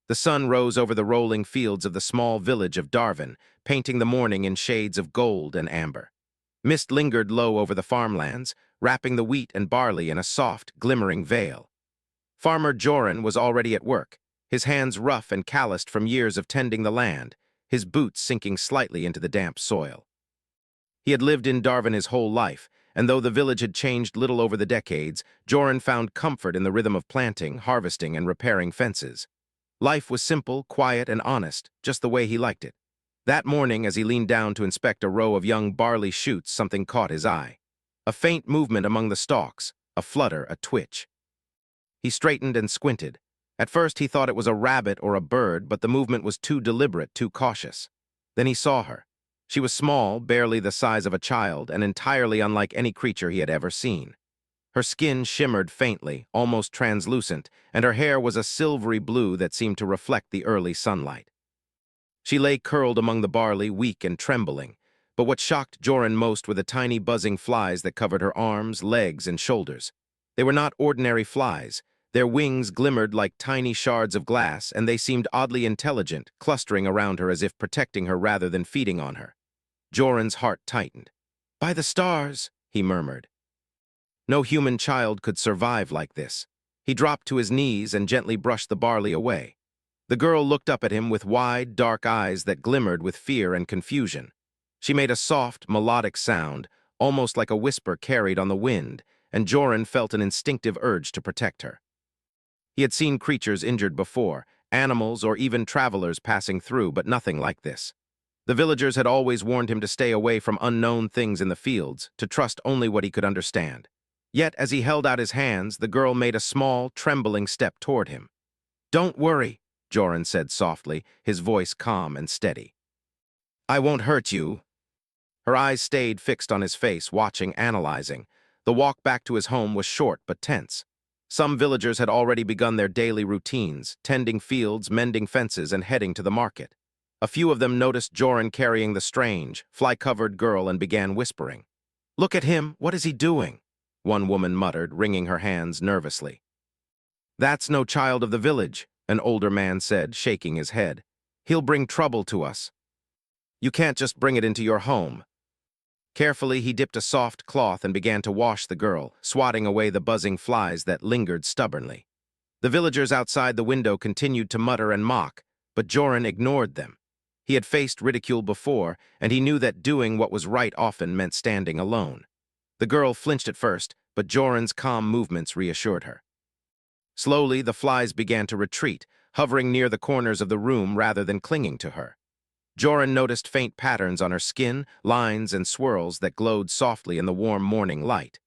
The sun rose over the rolling fields of the small village of Darwin, painting the morning in shades of gold and amber. Mist lingered low over the farmlands, wrapping the wheat and barley in a soft, glimmering veil. Farmer Joran was already at work, his hands rough and calloused from years of tending the land, his boots sinking slightly into the damp soil. He had lived in Darwin his whole life, and though the village had changed little over the decades, Joran found comfort in the rhythm of planting, harvesting, and repairing fences. Life was simple, quiet, and honest, just the way he liked it. That morning, as he leaned down to inspect a row of young barley shoots, something caught his eye. A faint movement among the stalks, a flutter, a twitch. He straightened and squinted. At first he thought it was a rabbit or a bird, but the movement was too deliberate, too cautious. Then he saw her. She was small, barely the size of a child, and entirely unlike any creature he had ever seen. Her skin shimmered faintly, almost translucent, and her hair was a silvery blue that seemed to reflect the early sunlight. She lay curled among the barley, weak and trembling, but what shocked Joran most were the tiny buzzing flies that covered her arms, legs, and shoulders. They were not ordinary flies. Their wings glimmered like tiny shards of glass, and they seemed oddly intelligent, clustering around her as if protecting her rather than feeding on her. Joran's heart tightened. "By the stars," he murmured. No human child could survive like this. He dropped to his knees and gently brushed the barley away. The girl looked up at him with wide, dark eyes that glimmered with fear and confusion. She made a soft, melodic sound, almost like a whisper carried on the wind, and Joran felt an instinctive urge to protect her. He had seen creatures injured before, animals or even travelers passing through, but nothing like this. The villagers had always warned him to stay away from unknown things in the fields, to trust only what he could understand. Yet, as he held out his hands, the girl made a small, trembling step toward him. "Don't worry," Joran said softly, his voice calm and steady. "I won't hurt you." Her eyes stayed fixed on his face, watching, analyzing. The walk back to his home was short but tense. Some villagers had already begun their daily routines, tending fields, mending fences, and heading to the market. A few of them noticed Joran carrying the strange, fly-covered girl and began whispering. "Look at him, what is he doing?" one woman muttered, wringing her hands nervously. "That's no child of the village," an older man said, shaking his head. "He'll bring trouble to us. You can't just bring it into your home." Carefully, he dipped a soft cloth and began to wash the girl, swatting away the buzzing flies that lingered stubbornly. The villagers outside the window continued to mutter and mock, but Joran ignored them. He had faced ridicule before, and he knew that doing what was right often meant standing alone. The girl flinched at first, but Joran's calm movements reassured her. Slowly, the flies began to retreat, hovering near the corners of the room rather than clinging to her. Joran noticed faint patterns on her skin, lines and swirls that glowed softly in the warm morning light.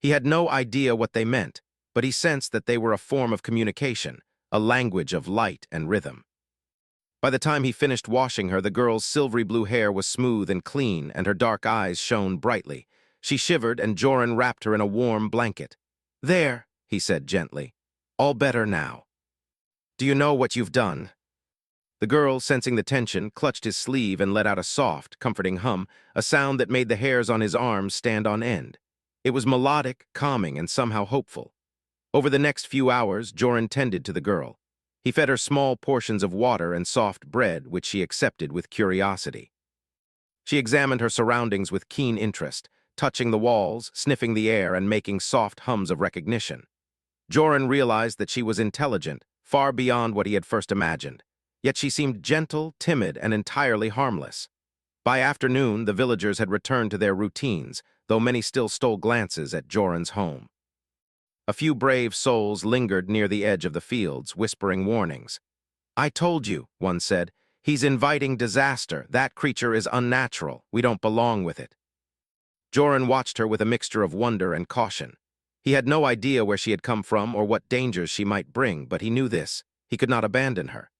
He had no idea what they meant, but he sensed that they were a form of communication, a language of light and rhythm. By the time he finished washing her, the girl's silvery blue hair was smooth and clean, and her dark eyes shone brightly. She shivered, and Joran wrapped her in a warm blanket. "There," he said gently. "All better now. Do you know what you've done?" The girl, sensing the tension, clutched his sleeve and let out a soft, comforting hum, a sound that made the hairs on his arms stand on end. It was melodic, calming, and somehow hopeful. Over the next few hours, Joran tended to the girl. He fed her small portions of water and soft bread, which she accepted with curiosity. She examined her surroundings with keen interest, touching the walls, sniffing the air, and making soft hums of recognition. Joran realized that she was intelligent, far beyond what he had first imagined. Yet she seemed gentle, timid, and entirely harmless. By afternoon, the villagers had returned to their routines, though many still stole glances at Joran's home. A few brave souls lingered near the edge of the fields, whispering warnings. "I told you," one said. "He's inviting disaster. That creature is unnatural. We don't belong with it." Joran watched her with a mixture of wonder and caution. He had no idea where she had come from or what dangers she might bring, but he knew this. He could not abandon her.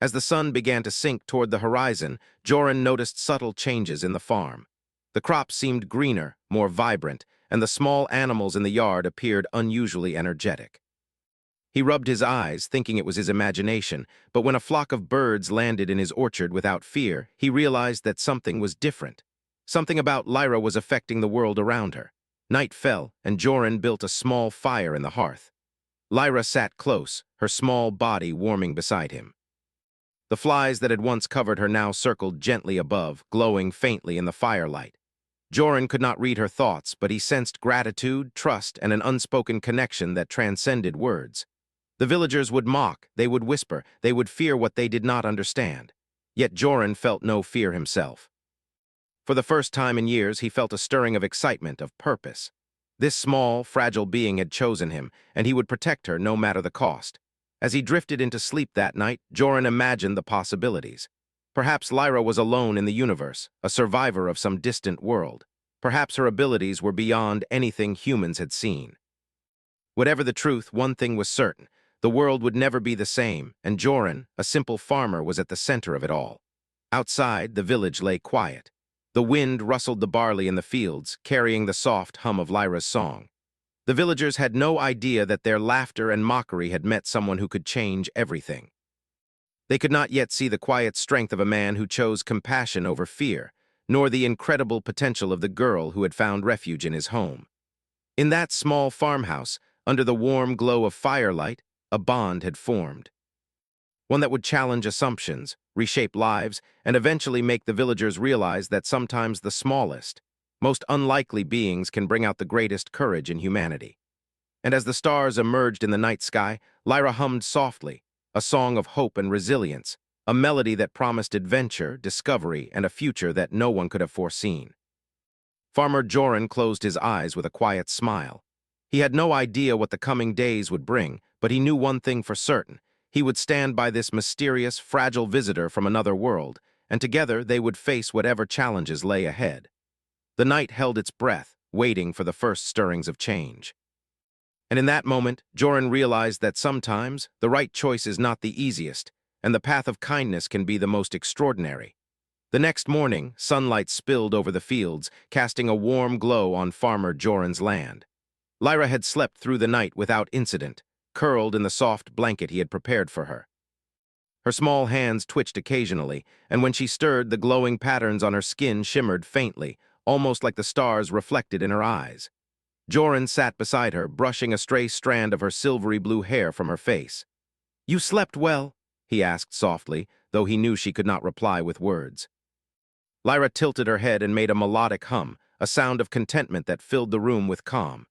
As the sun began to sink toward the horizon, Joran noticed subtle changes in the farm. The crops seemed greener, more vibrant, and the small animals in the yard appeared unusually energetic. He rubbed his eyes, thinking it was his imagination, but when a flock of birds landed in his orchard without fear, he realized that something was different. Something about Lyra was affecting the world around her. Night fell, and Joran built a small fire in the hearth. Lyra sat close, her small body warming beside him. The flies that had once covered her now circled gently above, glowing faintly in the firelight. Joran could not read her thoughts, but he sensed gratitude, trust, and an unspoken connection that transcended words. The villagers would mock, they would whisper, they would fear what they did not understand. Yet Joran felt no fear himself. For the first time in years, he felt a stirring of excitement, of purpose. This small, fragile being had chosen him, and he would protect her no matter the cost. As he drifted into sleep that night, Joran imagined the possibilities. Perhaps Lyra was alone in the universe, a survivor of some distant world. Perhaps her abilities were beyond anything humans had seen. Whatever the truth, one thing was certain. The world would never be the same, and Joran, a simple farmer, was at the center of it all. Outside, the village lay quiet. The wind rustled the barley in the fields, carrying the soft hum of Lyra's song. The villagers had no idea that their laughter and mockery had met someone who could change everything. They could not yet see the quiet strength of a man who chose compassion over fear, nor the incredible potential of the girl who had found refuge in his home. In that small farmhouse, under the warm glow of firelight, a bond had formed. One that would challenge assumptions, reshape lives, and eventually make the villagers realize that sometimes the smallest, most unlikely beings can bring out the greatest courage in humanity. And as the stars emerged in the night sky, Lyra hummed softly, a song of hope and resilience, a melody that promised adventure, discovery, and a future that no one could have foreseen. Farmer Joran closed his eyes with a quiet smile. He had no idea what the coming days would bring, but he knew one thing for certain. He would stand by this mysterious, fragile visitor from another world, and together they would face whatever challenges lay ahead. The night held its breath, waiting for the first stirrings of change. And in that moment, Joran realized that sometimes the right choice is not the easiest, and the path of kindness can be the most extraordinary. The next morning, sunlight spilled over the fields, casting a warm glow on Farmer Joran's land. Lyra had slept through the night without incident, curled in the soft blanket he had prepared for her. Her small hands twitched occasionally, and when she stirred, the glowing patterns on her skin shimmered faintly, almost like the stars reflected in her eyes. Joran sat beside her, brushing a stray strand of her silvery blue hair from her face. "You slept well?" he asked softly, though he knew she could not reply with words. Lyra tilted her head and made a melodic hum, a sound of contentment that filled the room with calm.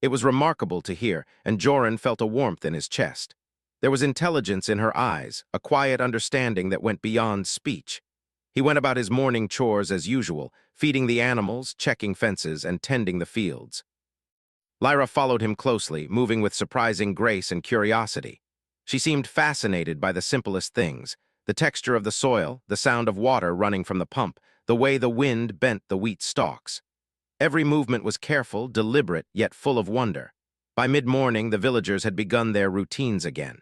It was remarkable to hear, and Joran felt a warmth in his chest. There was intelligence in her eyes, a quiet understanding that went beyond speech. He went about his morning chores as usual, feeding the animals, checking fences, and tending the fields. Lyra followed him closely, moving with surprising grace and curiosity. She seemed fascinated by the simplest things: the texture of the soil, the sound of water running from the pump, the way the wind bent the wheat stalks. Every movement was careful, deliberate, yet full of wonder. By mid-morning, the villagers had begun their routines again.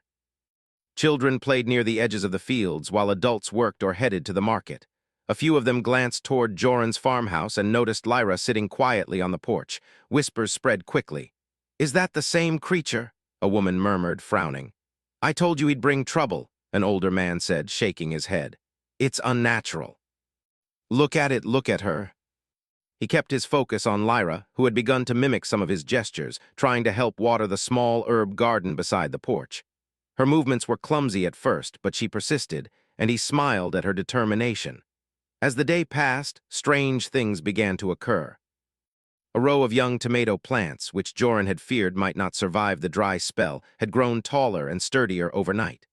Children played near the edges of the fields, while adults worked or headed to the market. A few of them glanced toward Joran's farmhouse and noticed Lyra sitting quietly on the porch. Whispers spread quickly. "Is that the same creature?" a woman murmured, frowning. "I told you he'd bring trouble," an older man said, shaking his head. "It's unnatural." Look at her." He kept his focus on Lyra, who had begun to mimic some of his gestures, trying to help water the small herb garden beside the porch. Her movements were clumsy at first, but she persisted, and he smiled at her determination. As the day passed, strange things began to occur. A row of young tomato plants, which Joran had feared might not survive the dry spell, had grown taller and sturdier overnight.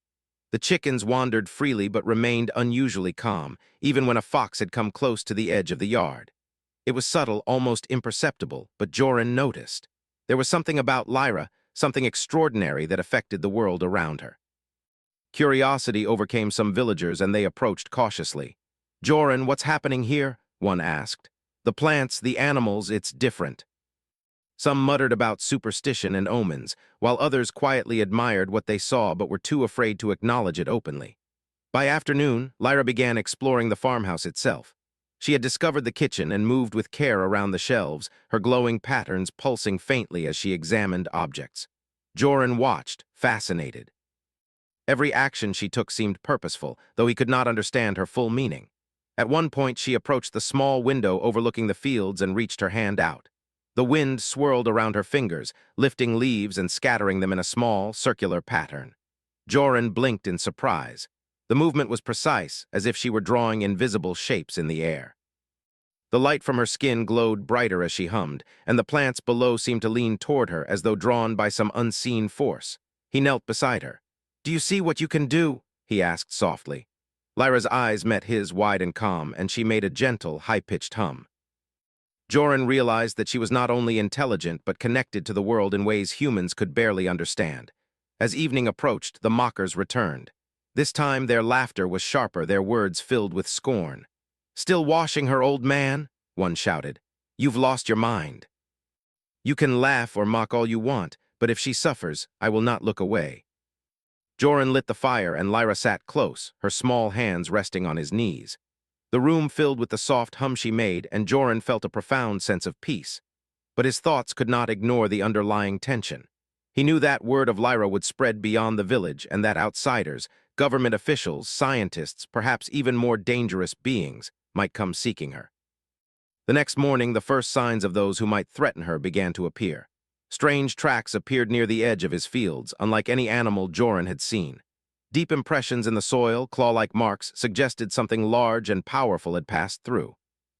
The chickens wandered freely but remained unusually calm, even when a fox had come close to the edge of the yard. It was subtle, almost imperceptible, but Joran noticed. There was something about Lyra, something extraordinary that affected the world around her. Curiosity overcame some villagers and they approached cautiously. "Joran, what's happening here?" one asked. "The plants, the animals, it's different." Some muttered about superstition and omens, while others quietly admired what they saw but were too afraid to acknowledge it openly. By afternoon, Lyra began exploring the farmhouse itself. She had discovered the kitchen and moved with care around the shelves, her glowing patterns pulsing faintly as she examined objects. Joran watched, fascinated. Every action she took seemed purposeful, though he could not understand her full meaning. At one point, she approached the small window overlooking the fields and reached her hand out. The wind swirled around her fingers, lifting leaves and scattering them in a small, circular pattern. Joran blinked in surprise. The movement was precise, as if she were drawing invisible shapes in the air. The light from her skin glowed brighter as she hummed, and the plants below seemed to lean toward her as though drawn by some unseen force. He knelt beside her. "Do you see what you can do?" he asked softly. Lyra's eyes met his wide and calm, and she made a gentle, high-pitched hum. Joran realized that she was not only intelligent but connected to the world in ways humans could barely understand. As evening approached, the mockers returned. This time their laughter was sharper, their words filled with scorn. "Still washing her, old man?" one shouted. "You've lost your mind. You can laugh or mock all you want, but if she suffers, I will not look away." Joran lit the fire and Lyra sat close, her small hands resting on his knees. The room filled with the soft hum she made, and Joran felt a profound sense of peace. But his thoughts could not ignore the underlying tension. He knew that word of Lyra would spread beyond the village, and that outsiders, government officials, scientists, perhaps even more dangerous beings, might come seeking her. The next morning, the first signs of those who might threaten her began to appear. Strange tracks appeared near the edge of his fields, unlike any animal Joran had seen. Deep impressions in the soil, claw-like marks, suggested something large and powerful had passed through.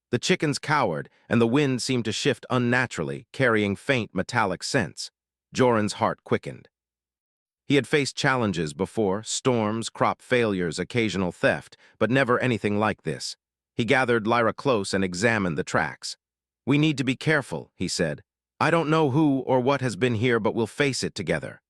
The chickens cowered, and the wind seemed to shift unnaturally, carrying faint metallic scents. Joran's heart quickened. He had faced challenges before, storms, crop failures, occasional theft, but never anything like this. He gathered Lyra close and examined the tracks. "We need to be careful," he said. "I don't know who or what has been here, but we'll face it together."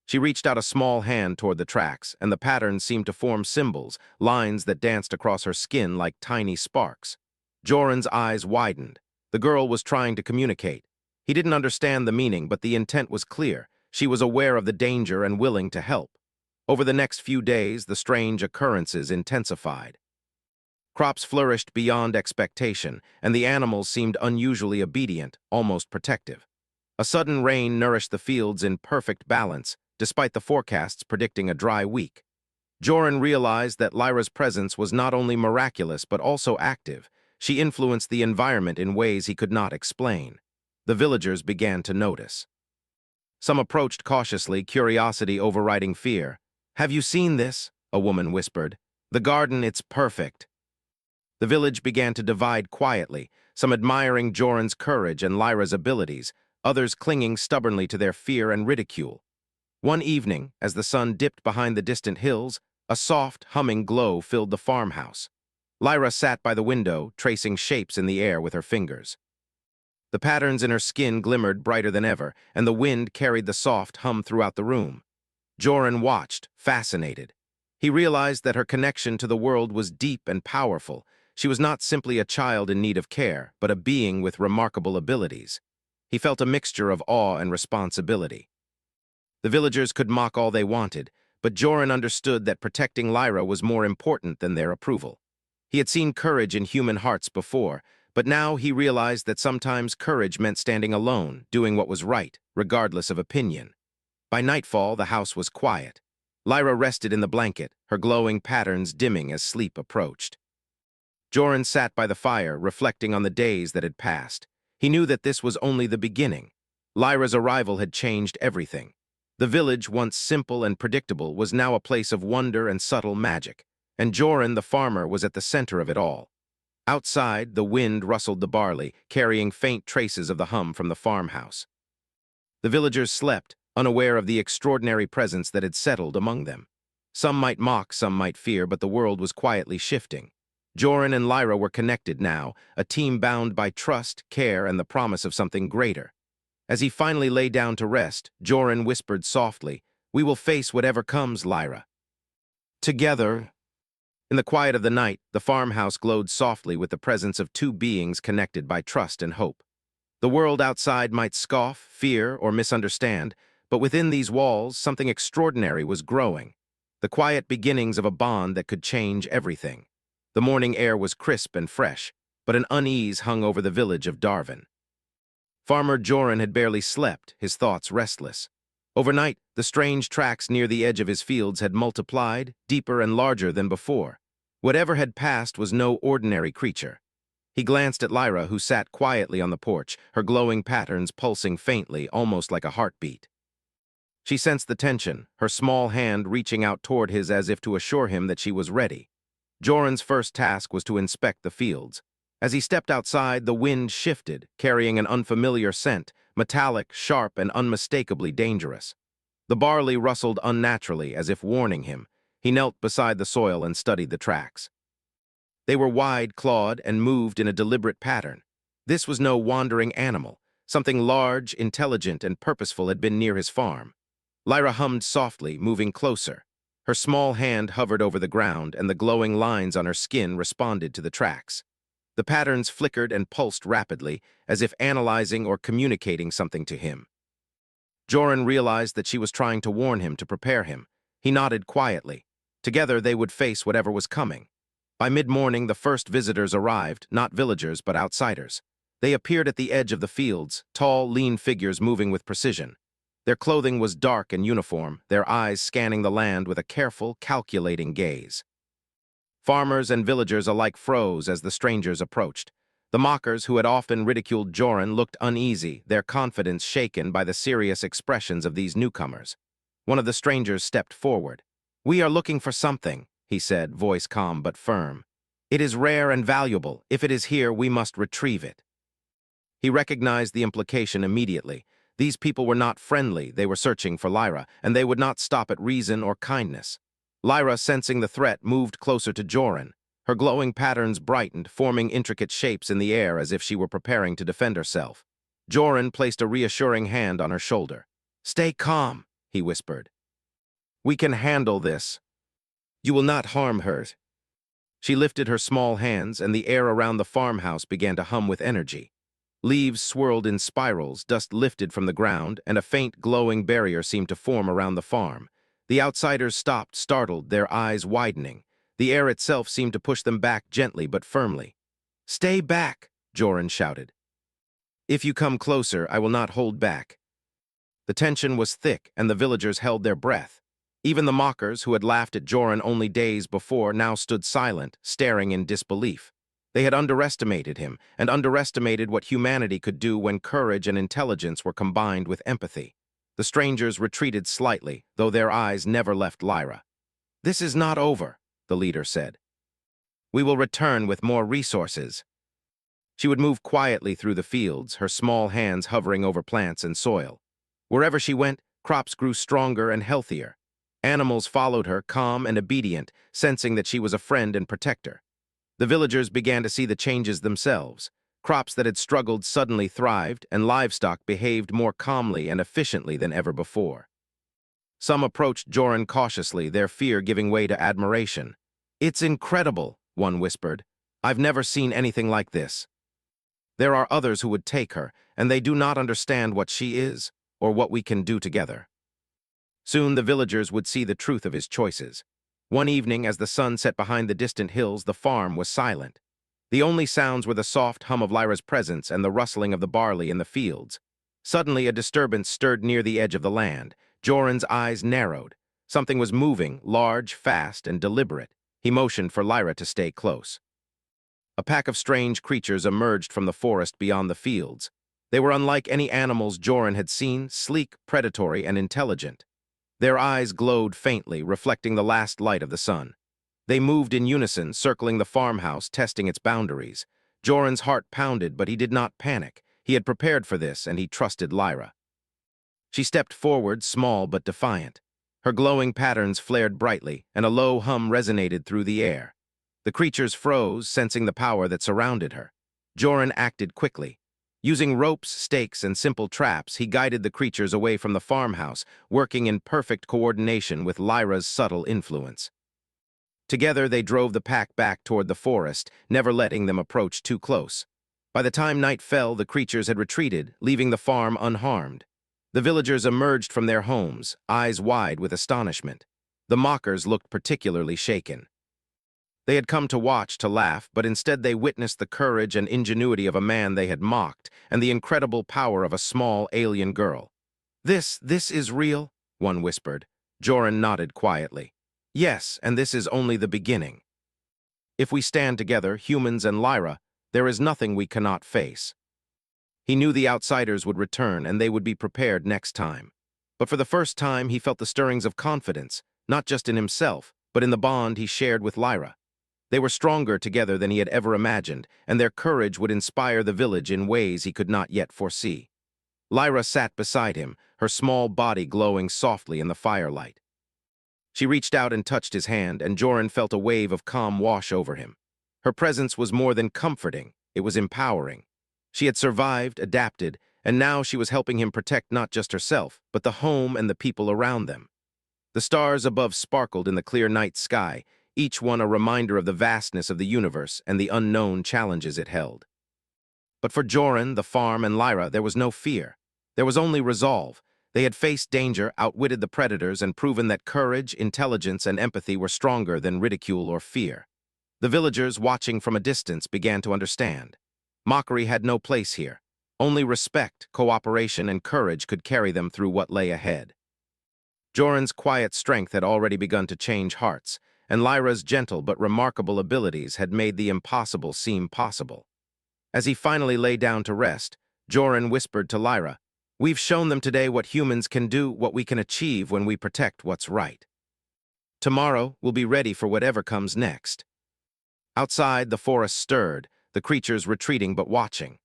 She reached out a small hand toward the tracks, and the patterns seemed to form symbols, lines that danced across her skin like tiny sparks. Joran's eyes widened. The girl was trying to communicate. He didn't understand the meaning, but the intent was clear. She was aware of the danger and willing to help. Over the next few days, the strange occurrences intensified. Crops flourished beyond expectation, and the animals seemed unusually obedient, almost protective. A sudden rain nourished the fields in perfect balance, despite the forecasts predicting a dry week. Joran realized that Lyra's presence was not only miraculous but also active. She influenced the environment in ways he could not explain. The villagers began to notice. Some approached cautiously, curiosity overriding fear. "Have you seen this?" a woman whispered. "The garden, it's perfect." The village began to divide quietly, some admiring Joran's courage and Lyra's abilities, others clinging stubbornly to their fear and ridicule. One evening, as the sun dipped behind the distant hills, a soft, humming glow filled the farmhouse. Lyra sat by the window, tracing shapes in the air with her fingers. The patterns in her skin glimmered brighter than ever, and the wind carried the soft hum throughout the room. Joran watched, fascinated. He realized that her connection to the world was deep and powerful. She was not simply a child in need of care, but a being with remarkable abilities. He felt a mixture of awe and responsibility. The villagers could mock all they wanted, but Joran understood that protecting Lyra was more important than their approval. He had seen courage in human hearts before, but now he realized that sometimes courage meant standing alone, doing what was right, regardless of opinion. By nightfall, the house was quiet. Lyra rested in the blanket, her glowing patterns dimming as sleep approached. Joran sat by the fire, reflecting on the days that had passed. He knew that this was only the beginning. Lyra's arrival had changed everything. The village, once simple and predictable, was now a place of wonder and subtle magic, and Joran, the farmer, was at the center of it all. Outside, the wind rustled the barley, carrying faint traces of the hum from the farmhouse. The villagers slept, unaware of the extraordinary presence that had settled among them. Some might mock, some might fear, but the world was quietly shifting. Joran and Lyra were connected now, a team bound by trust, care, and the promise of something greater. As he finally lay down to rest, Joran whispered softly, "We will face whatever comes, Lyra." Together. In the quiet of the night, the farmhouse glowed softly with the presence of two beings connected by trust and hope. The world outside might scoff, fear, or misunderstand, but within these walls, something extraordinary was growing. The quiet beginnings of a bond that could change everything. The morning air was crisp and fresh, but an unease hung over the village of Darwin. Farmer Joran had barely slept, his thoughts restless. Overnight, the strange tracks near the edge of his fields had multiplied, deeper and larger than before. Whatever had passed was no ordinary creature. He glanced at Lyra, who sat quietly on the porch, her glowing patterns pulsing faintly, almost like a heartbeat. She sensed the tension, her small hand reaching out toward his as if to assure him that she was ready. Joran's first task was to inspect the fields. As he stepped outside, the wind shifted, carrying an unfamiliar scent, metallic, sharp, and unmistakably dangerous. The barley rustled unnaturally, as if warning him. He knelt beside the soil and studied the tracks. They were wide-clawed and moved in a deliberate pattern. This was no wandering animal. Something large, intelligent, and purposeful had been near his farm. Lyra hummed softly, moving closer. Her small hand hovered over the ground, and the glowing lines on her skin responded to the tracks. The patterns flickered and pulsed rapidly, as if analyzing or communicating something to him. Joran realized that she was trying to warn him, to prepare him. He nodded quietly. Together they would face whatever was coming. By mid-morning, the first visitors arrived, not villagers but outsiders. They appeared at the edge of the fields, tall, lean figures moving with precision. Their clothing was dark and uniform, their eyes scanning the land with a careful, calculating gaze. Farmers and villagers alike froze as the strangers approached. The mockers, who had often ridiculed Joran, looked uneasy, their confidence shaken by the serious expressions of these newcomers. One of the strangers stepped forward. "We are looking for something," he said, voice calm but firm. "It is rare and valuable. If it is here, we must retrieve it." He recognized the implication immediately. These people were not friendly, they were searching for Lyra, and they would not stop at reason or kindness. Lyra, sensing the threat, moved closer to Joran. Her glowing patterns brightened, forming intricate shapes in the air as if she were preparing to defend herself. Joran placed a reassuring hand on her shoulder. "Stay calm," he whispered. "We can handle this. You will not harm her." She lifted her small hands, and the air around the farmhouse began to hum with energy. Leaves swirled in spirals, dust lifted from the ground, and a faint glowing barrier seemed to form around the farm. The outsiders stopped, startled, their eyes widening. The air itself seemed to push them back gently but firmly. "Stay back," Joran shouted. "If you come closer, I will not hold back." The tension was thick, and the villagers held their breath. Even the mockers, who had laughed at Joran only days before, now stood silent, staring in disbelief. They had underestimated him, and underestimated what humanity could do when courage and intelligence were combined with empathy. The strangers retreated slightly, though their eyes never left Lyra. "This is not over," the leader said. "We will return with more resources." She would move quietly through the fields, her small hands hovering over plants and soil. Wherever she went, crops grew stronger and healthier. Animals followed her, calm and obedient, sensing that she was a friend and protector. The villagers began to see the changes themselves. Crops that had struggled suddenly thrived, and livestock behaved more calmly and efficiently than ever before. Some approached Joran cautiously, their fear giving way to admiration. "It's incredible," one whispered. "I've never seen anything like this." There are others who would take her, and they do not understand what she is, or what we can do together. Soon the villagers would see the truth of his choices. One evening, as the sun set behind the distant hills, the farm was silent. The only sounds were the soft hum of Lyra's presence and the rustling of the barley in the fields. Suddenly, a disturbance stirred near the edge of the land. Joran's eyes narrowed. Something was moving, large, fast, and deliberate. He motioned for Lyra to stay close. A pack of strange creatures emerged from the forest beyond the fields. They were unlike any animals Joran had seen, sleek, predatory, and intelligent. Their eyes glowed faintly, reflecting the last light of the sun. They moved in unison, circling the farmhouse, testing its boundaries. Joran's heart pounded, but he did not panic. He had prepared for this, and he trusted Lyra. She stepped forward, small but defiant. Her glowing patterns flared brightly, and a low hum resonated through the air. The creatures froze, sensing the power that surrounded her. Joran acted quickly. Using ropes, stakes, and simple traps, he guided the creatures away from the farmhouse, working in perfect coordination with Lyra's subtle influence. Together, they drove the pack back toward the forest, never letting them approach too close. By the time night fell, the creatures had retreated, leaving the farm unharmed. The villagers emerged from their homes, eyes wide with astonishment. The mockers looked particularly shaken. They had come to watch, to laugh, but instead they witnessed the courage and ingenuity of a man they had mocked, and the incredible power of a small alien girl. This is real?" one whispered. Joran nodded quietly. "Yes, and this is only the beginning. If we stand together, humans and Lyra, there is nothing we cannot face." He knew the outsiders would return, and they would be prepared next time. But for the first time, he felt the stirrings of confidence, not just in himself, but in the bond he shared with Lyra. They were stronger together than he had ever imagined, and their courage would inspire the village in ways he could not yet foresee. Lyra sat beside him, her small body glowing softly in the firelight. She reached out and touched his hand, and Joran felt a wave of calm wash over him. Her presence was more than comforting, it was empowering. She had survived, adapted, and now she was helping him protect not just herself, but the home and the people around them. The stars above sparkled in the clear night sky, each one a reminder of the vastness of the universe and the unknown challenges it held. But for Joran, the farm, and Lyra, there was no fear. There was only resolve. They had faced danger, outwitted the predators, and proven that courage, intelligence, and empathy were stronger than ridicule or fear. The villagers, watching from a distance, began to understand. Mockery had no place here. Only respect, cooperation, and courage could carry them through what lay ahead. Joran's quiet strength had already begun to change hearts, and Lyra's gentle but remarkable abilities had made the impossible seem possible. As he finally lay down to rest, Joran whispered to Lyra, "We've shown them today what humans can do, what we can achieve when we protect what's right. Tomorrow, we'll be ready for whatever comes next." Outside, the forest stirred, the creatures retreating but watching.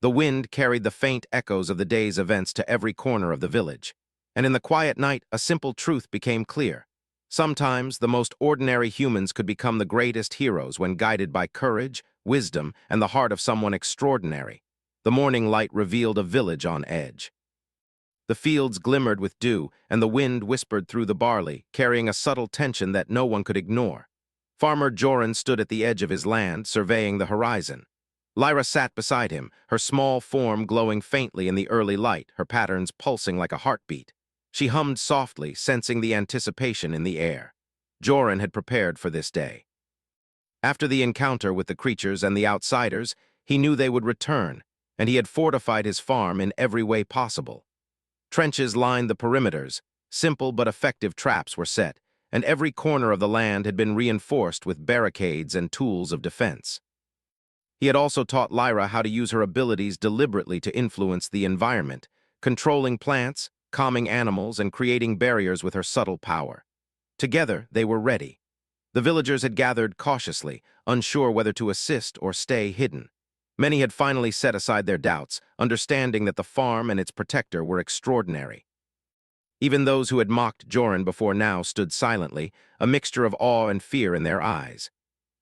The wind carried the faint echoes of the day's events to every corner of the village. And in the quiet night, a simple truth became clear. Sometimes, the most ordinary humans could become the greatest heroes when guided by courage, wisdom, and the heart of someone extraordinary. The morning light revealed a village on edge. The fields glimmered with dew, and the wind whispered through the barley, carrying a subtle tension that no one could ignore. Farmer Joran stood at the edge of his land, surveying the horizon. Lyra sat beside him, her small form glowing faintly in the early light, her patterns pulsing like a heartbeat. She hummed softly, sensing the anticipation in the air. Joran had prepared for this day. After the encounter with the creatures and the outsiders, he knew they would return, and he had fortified his farm in every way possible. Trenches lined the perimeters, simple but effective traps were set, and every corner of the land had been reinforced with barricades and tools of defense. He had also taught Lyra how to use her abilities deliberately to influence the environment, controlling plants, calming animals, and creating barriers with her subtle power. Together, they were ready. The villagers had gathered cautiously, unsure whether to assist or stay hidden. Many had finally set aside their doubts, understanding that the farm and its protector were extraordinary. Even those who had mocked Joran before now stood silently, a mixture of awe and fear in their eyes.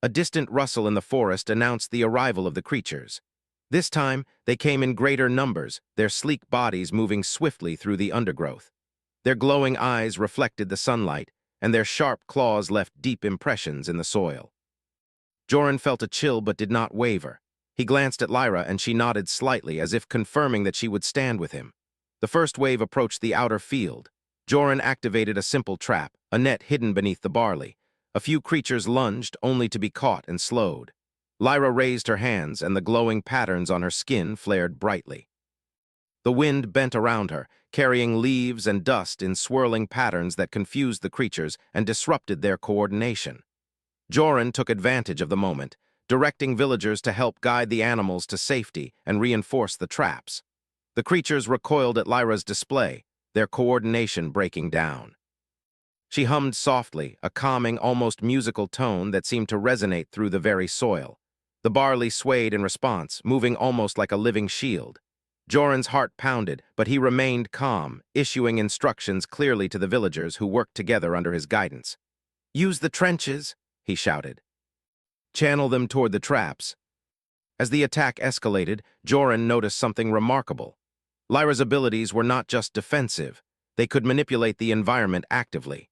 A distant rustle in the forest announced the arrival of the creatures. This time, they came in greater numbers, their sleek bodies moving swiftly through the undergrowth. Their glowing eyes reflected the sunlight, and their sharp claws left deep impressions in the soil. Joran felt a chill but did not waver. He glanced at Lyra, and she nodded slightly, as if confirming that she would stand with him. The first wave approached the outer field. Joran activated a simple trap, a net hidden beneath the barley. A few creatures lunged, only to be caught and slowed. Lyra raised her hands, and the glowing patterns on her skin flared brightly. The wind bent around her, carrying leaves and dust in swirling patterns that confused the creatures and disrupted their coordination. Joran took advantage of the moment, directing villagers to help guide the animals to safety and reinforce the traps. The creatures recoiled at Lyra's display, their coordination breaking down. She hummed softly, a calming, almost musical tone that seemed to resonate through the very soil. The barley swayed in response, moving almost like a living shield. Joran's heart pounded, but he remained calm, issuing instructions clearly to the villagers who worked together under his guidance. "Use the trenches," he shouted. "Channel them toward the traps." As the attack escalated, Joran noticed something remarkable. Lyra's abilities were not just defensive, they could manipulate the environment actively.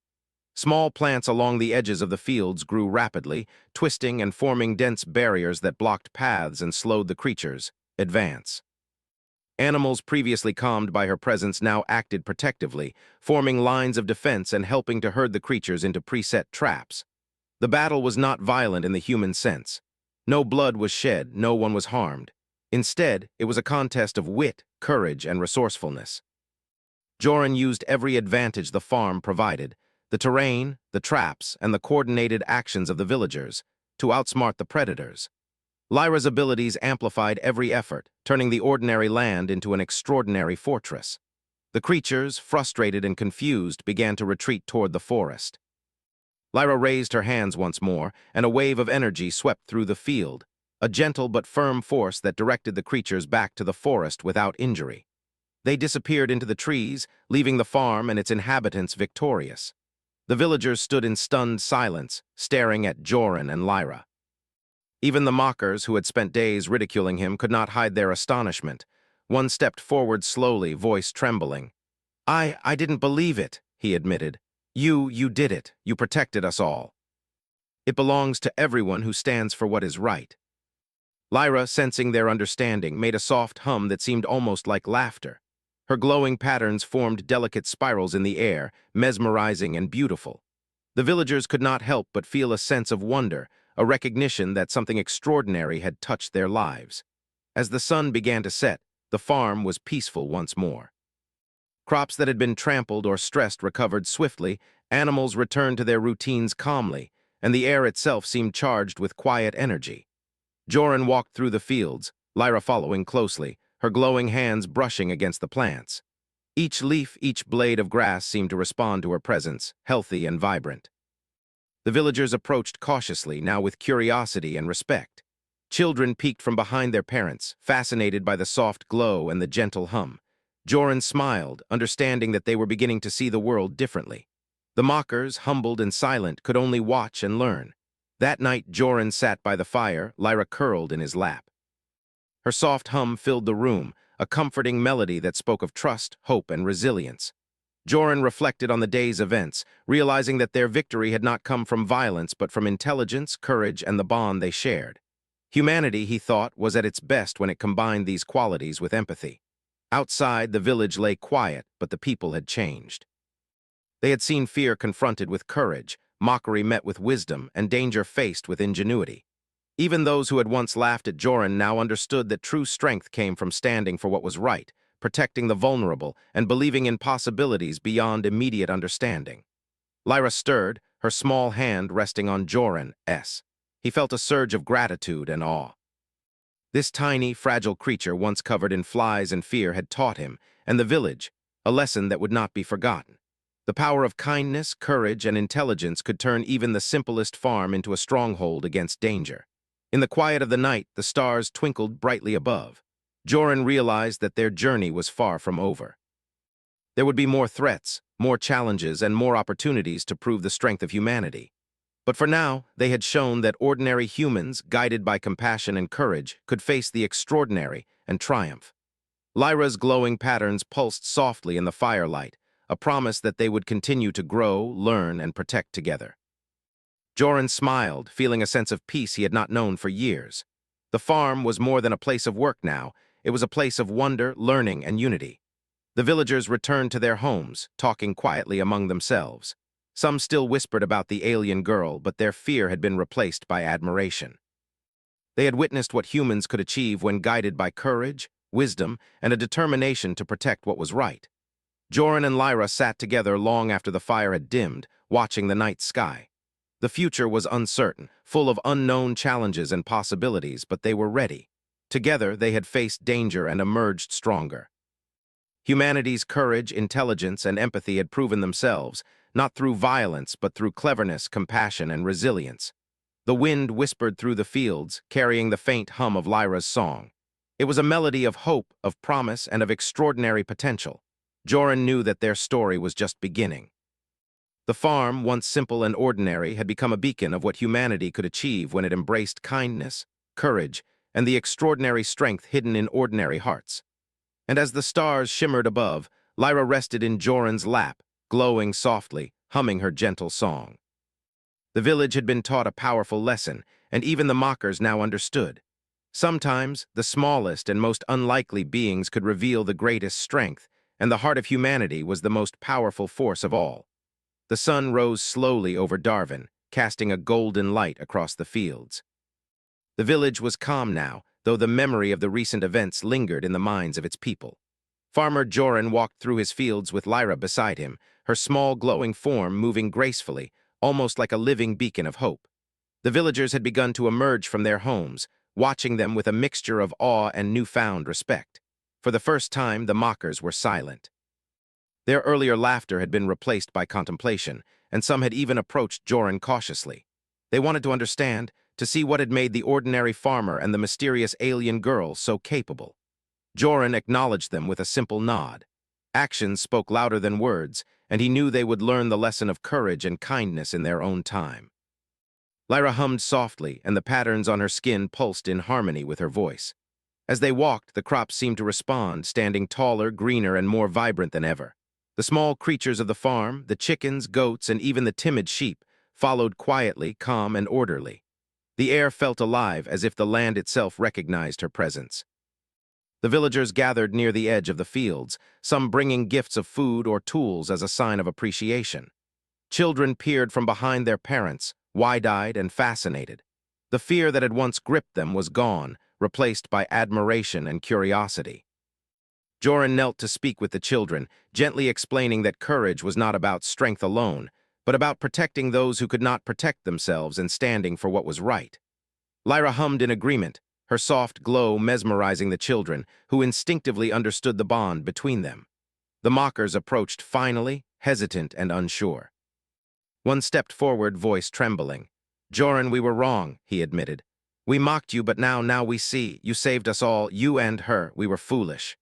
Small plants along the edges of the fields grew rapidly, twisting and forming dense barriers that blocked paths and slowed the creatures' advance. Animals previously calmed by her presence now acted protectively, forming lines of defense and helping to herd the creatures into preset traps. The battle was not violent in the human sense. No blood was shed, no one was harmed. Instead, it was a contest of wit, courage, and resourcefulness. Joran used every advantage the farm provided, the terrain, the traps, and the coordinated actions of the villagers, to outsmart the predators. Lyra's abilities amplified every effort, turning the ordinary land into an extraordinary fortress. The creatures, frustrated and confused, began to retreat toward the forest. Lyra raised her hands once more, and a wave of energy swept through the field, a gentle but firm force that directed the creatures back to the forest without injury. They disappeared into the trees, leaving the farm and its inhabitants victorious. The villagers stood in stunned silence, staring at Joran and Lyra. Even the mockers, who had spent days ridiculing him, could not hide their astonishment. One stepped forward slowly, voice trembling. I didn't believe it," he admitted. You did it. You protected us all. It belongs to everyone who stands for what is right." Lyra, sensing their understanding, made a soft hum that seemed almost like laughter. Her glowing patterns formed delicate spirals in the air, mesmerizing and beautiful. The villagers could not help but feel a sense of wonder, a recognition that something extraordinary had touched their lives. As the sun began to set, the farm was peaceful once more. Crops that had been trampled or stressed recovered swiftly, animals returned to their routines calmly, and the air itself seemed charged with quiet energy. Joran walked through the fields, Lyra following closely, her glowing hands brushing against the plants. Each leaf, each blade of grass seemed to respond to her presence, healthy and vibrant. The villagers approached cautiously, now with curiosity and respect. Children peeked from behind their parents, fascinated by the soft glow and the gentle hum. Joran smiled, understanding that they were beginning to see the world differently. The mockers, humbled and silent, could only watch and learn. That night, Joran sat by the fire, Lyra curled in his lap. Her soft hum filled the room, a comforting melody that spoke of trust, hope, and resilience. Joran reflected on the day's events, realizing that their victory had not come from violence but from intelligence, courage, and the bond they shared. Humanity, he thought, was at its best when it combined these qualities with empathy. Outside, the village lay quiet, but the people had changed. They had seen fear confronted with courage, mockery met with wisdom, and danger faced with ingenuity. Even those who had once laughed at Joran now understood that true strength came from standing for what was right, protecting the vulnerable, and believing in possibilities beyond immediate understanding. Lyra stirred, her small hand resting on Joran's. He felt a surge of gratitude and awe. This tiny, fragile creature, once covered in flies and fear, had taught him, and the village, a lesson that would not be forgotten. The power of kindness, courage, and intelligence could turn even the simplest farm into a stronghold against danger. In the quiet of the night, the stars twinkled brightly above. Joran realized that their journey was far from over. There would be more threats, more challenges, and more opportunities to prove the strength of humanity. But for now, they had shown that ordinary humans, guided by compassion and courage, could face the extraordinary and triumph. Lyra's glowing patterns pulsed softly in the firelight, a promise that they would continue to grow, learn, and protect together. Joran smiled, feeling a sense of peace he had not known for years. The farm was more than a place of work now. It was a place of wonder, learning, and unity. The villagers returned to their homes, talking quietly among themselves. Some still whispered about the alien girl, but their fear had been replaced by admiration. They had witnessed what humans could achieve when guided by courage, wisdom, and a determination to protect what was right. Joran and Lyra sat together long after the fire had dimmed, watching the night sky. The future was uncertain, full of unknown challenges and possibilities, but they were ready. Together, they had faced danger and emerged stronger. Humanity's courage, intelligence, and empathy had proven themselves, not through violence, but through cleverness, compassion, and resilience. The wind whispered through the fields, carrying the faint hum of Lyra's song. It was a melody of hope, of promise, and of extraordinary potential. Joran knew that their story was just beginning. The farm, once simple and ordinary, had become a beacon of what humanity could achieve when it embraced kindness, courage, and the extraordinary strength hidden in ordinary hearts. And as the stars shimmered above, Lyra rested in Joran's lap, glowing softly, humming her gentle song. The village had been taught a powerful lesson, and even the mockers now understood. Sometimes, the smallest and most unlikely beings could reveal the greatest strength, and the heart of humanity was the most powerful force of all. The sun rose slowly over Darwin, casting a golden light across the fields. The village was calm now, though the memory of the recent events lingered in the minds of its people. Farmer Joran walked through his fields with Lyra beside him, her small glowing form moving gracefully, almost like a living beacon of hope. The villagers had begun to emerge from their homes, watching them with a mixture of awe and newfound respect. For the first time, the mockers were silent. Their earlier laughter had been replaced by contemplation, and some had even approached Joran cautiously. They wanted to understand, to see what had made the ordinary farmer and the mysterious alien girl so capable. Joran acknowledged them with a simple nod. Actions spoke louder than words, and he knew they would learn the lesson of courage and kindness in their own time. Lyra hummed softly, and the patterns on her skin pulsed in harmony with her voice. As they walked, the crops seemed to respond, standing taller, greener, and more vibrant than ever. The small creatures of the farm, the chickens, goats, and even the timid sheep, followed quietly, calm, and orderly. The air felt alive, as if the land itself recognized her presence. The villagers gathered near the edge of the fields, some bringing gifts of food or tools as a sign of appreciation. Children peered from behind their parents, wide-eyed and fascinated. The fear that had once gripped them was gone, replaced by admiration and curiosity. Joran knelt to speak with the children, gently explaining that courage was not about strength alone, but about protecting those who could not protect themselves and standing for what was right. Lyra hummed in agreement, her soft glow mesmerizing the children, who instinctively understood the bond between them. The mockers approached finally, hesitant and unsure. One stepped forward, voice trembling. "Joran, we were wrong," he admitted. "We mocked you, but now we see. You saved us all, you and her. We were foolish.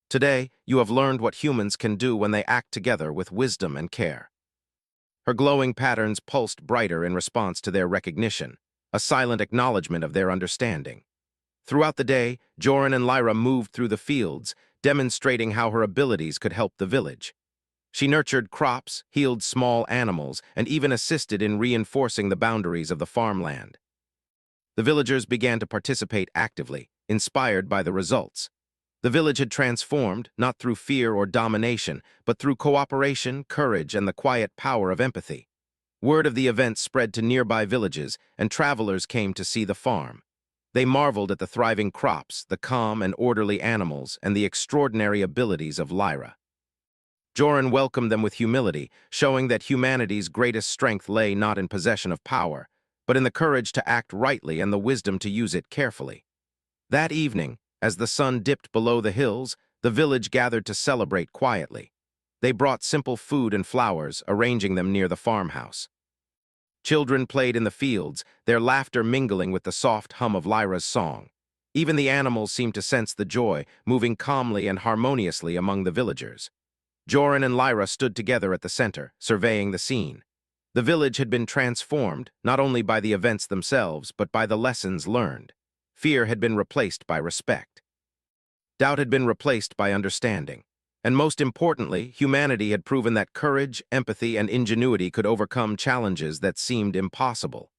Today, you have learned what humans can do when they act together with wisdom and care." Her glowing patterns pulsed brighter in response to their recognition, a silent acknowledgement of their understanding. Throughout the day, Joran and Lyra moved through the fields, demonstrating how her abilities could help the village. She nurtured crops, healed small animals, and even assisted in reinforcing the boundaries of the farmland. The villagers began to participate actively, inspired by the results. The village had transformed, not through fear or domination, but through cooperation, courage, and the quiet power of empathy. Word of the event spread to nearby villages, and travelers came to see the farm. They marveled at the thriving crops, the calm and orderly animals, and the extraordinary abilities of Lyra. Joran welcomed them with humility, showing that humanity's greatest strength lay not in possession of power, but in the courage to act rightly and the wisdom to use it carefully. That evening, as the sun dipped below the hills, the village gathered to celebrate quietly. They brought simple food and flowers, arranging them near the farmhouse. Children played in the fields, their laughter mingling with the soft hum of Lyra's song. Even the animals seemed to sense the joy, moving calmly and harmoniously among the villagers. Joran and Lyra stood together at the center, surveying the scene. The village had been transformed, not only by the events themselves, but by the lessons learned. Fear had been replaced by respect. Doubt had been replaced by understanding. And most importantly, humanity had proven that courage, empathy, and ingenuity could overcome challenges that seemed impossible.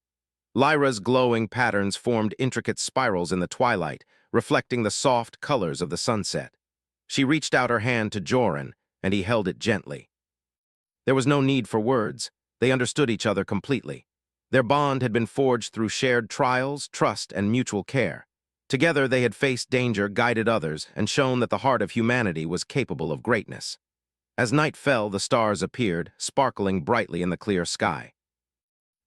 Lyra's glowing patterns formed intricate spirals in the twilight, reflecting the soft colors of the sunset. She reached out her hand to Joran, and he held it gently. There was no need for words. They understood each other completely. Their bond had been forged through shared trials, trust, and mutual care. Together they had faced danger, guided others, and shown that the heart of humanity was capable of greatness. As night fell, the stars appeared, sparkling brightly in the clear sky.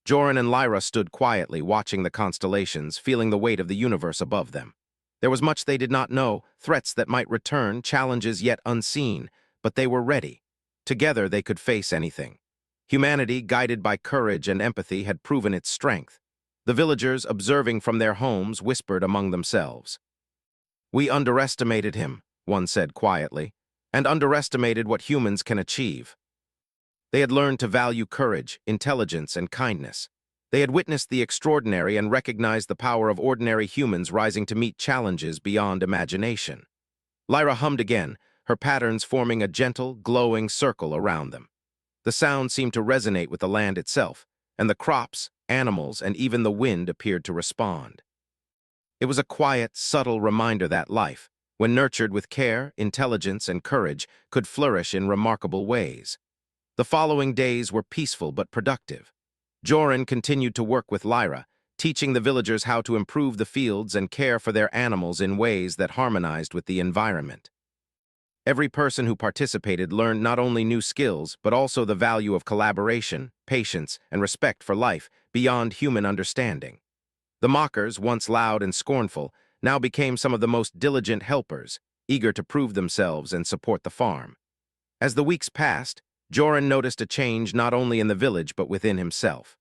Joran and Lyra stood quietly, watching the constellations, feeling the weight of the universe above them. There was much they did not know, threats that might return, challenges yet unseen, but they were ready. Together they could face anything. Humanity, guided by courage and empathy, had proven its strength. The villagers, observing from their homes, whispered among themselves. "We underestimated him," one said quietly, "and underestimated what humans can achieve." They had learned to value courage, intelligence, and kindness. They had witnessed the extraordinary and recognized the power of ordinary humans rising to meet challenges beyond imagination. Lyra hummed again, her patterns forming a gentle, glowing circle around them. The sound seemed to resonate with the land itself, and the crops, animals, and even the wind appeared to respond. It was a quiet, subtle reminder that life, when nurtured with care, intelligence, and courage, could flourish in remarkable ways. The following days were peaceful but productive. Joran continued to work with Lyra, teaching the villagers how to improve the fields and care for their animals in ways that harmonized with the environment. Every person who participated learned not only new skills, but also the value of collaboration, patience, and respect for life beyond human understanding. The mockers, once loud and scornful, now became some of the most diligent helpers, eager to prove themselves and support the farm. As the weeks passed, Joran noticed a change not only in the village but within himself.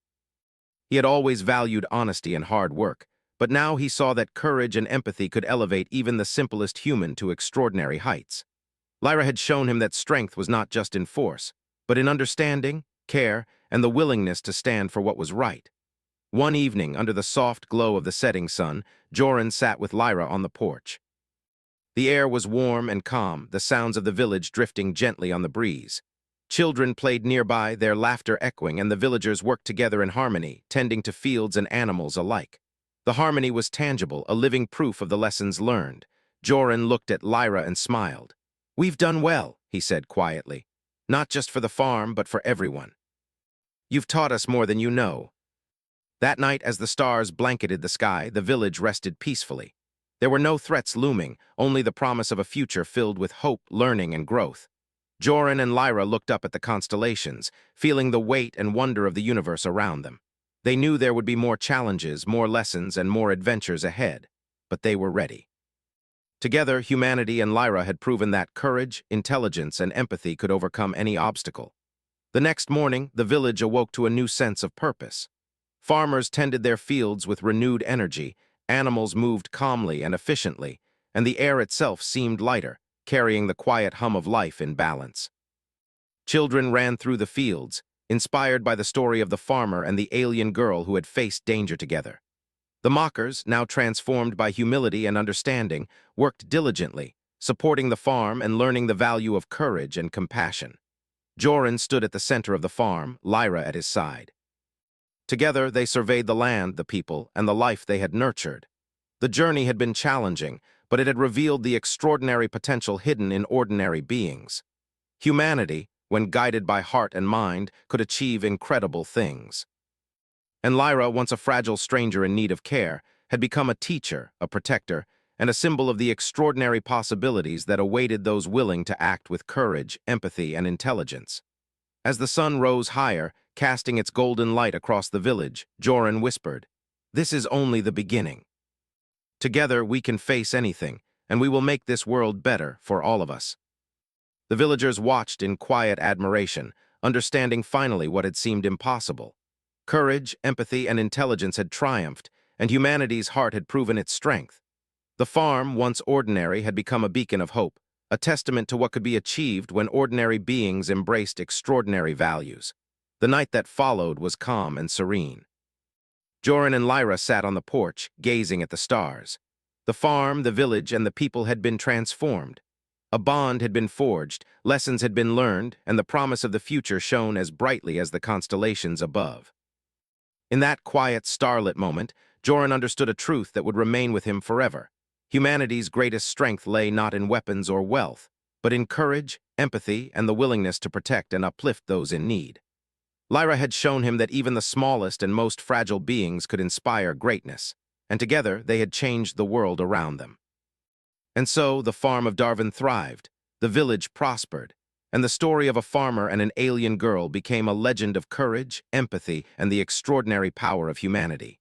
He had always valued honesty and hard work, but now he saw that courage and empathy could elevate even the simplest human to extraordinary heights. Lyra had shown him that strength was not just in force, but in understanding, care, and the willingness to stand for what was right. One evening, under the soft glow of the setting sun, Joran sat with Lyra on the porch. The air was warm and calm, the sounds of the village drifting gently on the breeze. Children played nearby, their laughter echoing, and the villagers worked together in harmony, tending to fields and animals alike. The harmony was tangible, a living proof of the lessons learned. Joran looked at Lyra and smiled. "We've done well," he said quietly. "Not just for the farm, but for everyone. You've taught us more than you know." That night, as the stars blanketed the sky, the village rested peacefully. There were no threats looming, only the promise of a future filled with hope, learning, and growth. Joran and Lyra looked up at the constellations, feeling the weight and wonder of the universe around them. They knew there would be more challenges, more lessons, and more adventures ahead, but they were ready. Together, humanity and Lyra had proven that courage, intelligence, and empathy could overcome any obstacle. The next morning, the village awoke to a new sense of purpose. Farmers tended their fields with renewed energy, animals moved calmly and efficiently, and the air itself seemed lighter, carrying the quiet hum of life in balance. Children ran through the fields, inspired by the story of the farmer and the alien girl who had faced danger together. The mockers, now transformed by humility and understanding, worked diligently, supporting the farm and learning the value of courage and compassion. Joran stood at the center of the farm, Lyra at his side. Together, they surveyed the land, the people, and the life they had nurtured. The journey had been challenging, but it had revealed the extraordinary potential hidden in ordinary beings. Humanity, when guided by heart and mind, could achieve incredible things. And Lyra, once a fragile stranger in need of care, had become a teacher, a protector, and a symbol of the extraordinary possibilities that awaited those willing to act with courage, empathy, and intelligence. As the sun rose higher, casting its golden light across the village, Joran whispered, "This is only the beginning. Together we can face anything, and we will make this world better for all of us." The villagers watched in quiet admiration, understanding finally what had seemed impossible. Courage, empathy, and intelligence had triumphed, and humanity's heart had proven its strength. The farm, once ordinary, had become a beacon of hope, a testament to what could be achieved when ordinary beings embraced extraordinary values. The night that followed was calm and serene. Joran and Lyra sat on the porch, gazing at the stars. The farm, the village, and the people had been transformed. A bond had been forged, lessons had been learned, and the promise of the future shone as brightly as the constellations above. In that quiet, starlit moment, Joran understood a truth that would remain with him forever. Humanity's greatest strength lay not in weapons or wealth, but in courage, empathy, and the willingness to protect and uplift those in need. Lyra had shown him that even the smallest and most fragile beings could inspire greatness, and together they had changed the world around them. And so the farm of Darwin thrived, the village prospered, and the story of a farmer and an alien girl became a legend of courage, empathy, and the extraordinary power of humanity.